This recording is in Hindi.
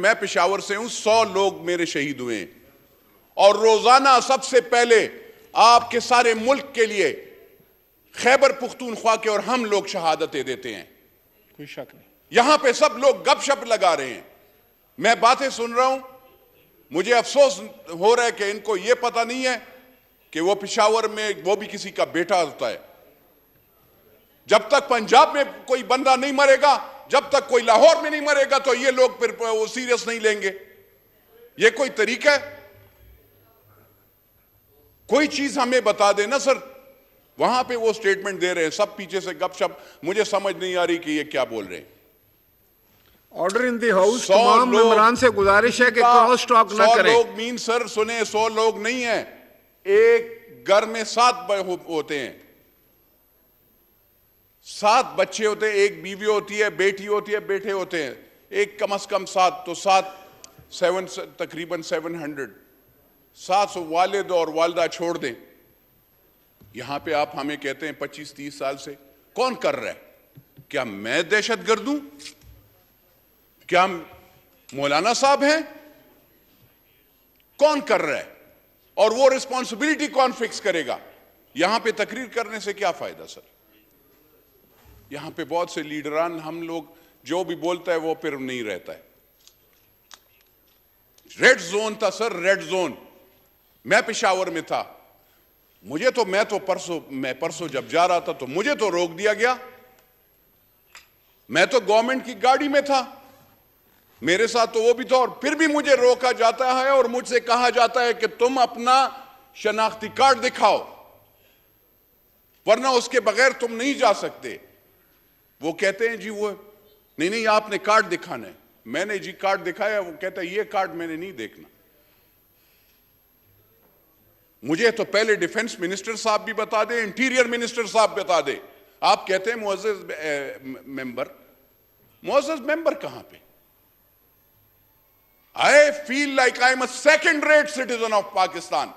मैं पेशावर से हूं, 100 लोग मेरे शहीद हुए हैं और रोजाना सबसे पहले आपके सारे मुल्क के लिए खैबर पुख्तूनख्वा के और हम लोग शहादतें देते हैं, कोई शक नहीं। यहां पे सब लोग गपशप लगा रहे हैं, मैं बातें सुन रहा हूं, मुझे अफसोस हो रहा है कि इनको यह पता नहीं है कि वो पेशावर में वो भी किसी का बेटा होता है। जब तक पंजाब में कोई बंदा नहीं मरेगा, जब तक कोई लाहौर में नहीं मरेगा, तो ये लोग फिर वो सीरियस नहीं लेंगे। ये कोई तरीका है? कोई चीज हमें बता देना सर। वहां पे वो स्टेटमेंट दे रहे हैं, सब पीछे से गपशप, मुझे समझ नहीं आ रही कि ये क्या बोल रहे हैं। Order in the house. तमाम मेंबरान से गुजारिश है कि क्रॉस टॉक न करें। 100 लोग मीन सर सुने, 100 लोग नहीं है, एक घर में 7 होते हैं, 7 बच्चे होते हैं, एक बीवी होती है, बेटी होती है, बेटे होते हैं, एक कम से कम 7, तो 7 तकरीबन 700 वालिद और वालदा छोड़ दें। यहां पे आप हमें कहते हैं 25-30 साल से कौन कर रहा है? क्या मैं दहशतगर्द हूं? क्या मौलाना साहब हैं? कौन कर रहा है? और वो रिस्पॉन्सिबिलिटी कौन फिक्स करेगा? यहां पे तकरीर करने से क्या फायदा सर? यहां पे बहुत से लीडरान, हम लोग जो भी बोलता है वो फिर नहीं रहता है। रेड जोन था सर, रेड जोन। मैं पेशावर में था, मैं परसों जब जा रहा था तो मुझे तो रोक दिया गया। मैं तो गवर्नमेंट की गाड़ी में था, मेरे साथ तो वो भी था, और फिर भी मुझे रोका जाता है और मुझसे कहा जाता है कि तुम अपना शनाख्ती कार्ड दिखाओ, वरना उसके बगैर तुम नहीं जा सकते। वो कहते हैं जी वो नहीं आपने कार्ड दिखाना है। मैंने जी कार्ड दिखाया, वो कहता है ये कार्ड मैंने नहीं देखना। मुझे तो पहले डिफेंस मिनिस्टर साहब भी बता दे, इंटीरियर मिनिस्टर साहब बता दे। आप कहते हैं मुअज़्ज़ज़ मेंबर कहां पे? I feel like I'm a second-rate citizen of Pakistan.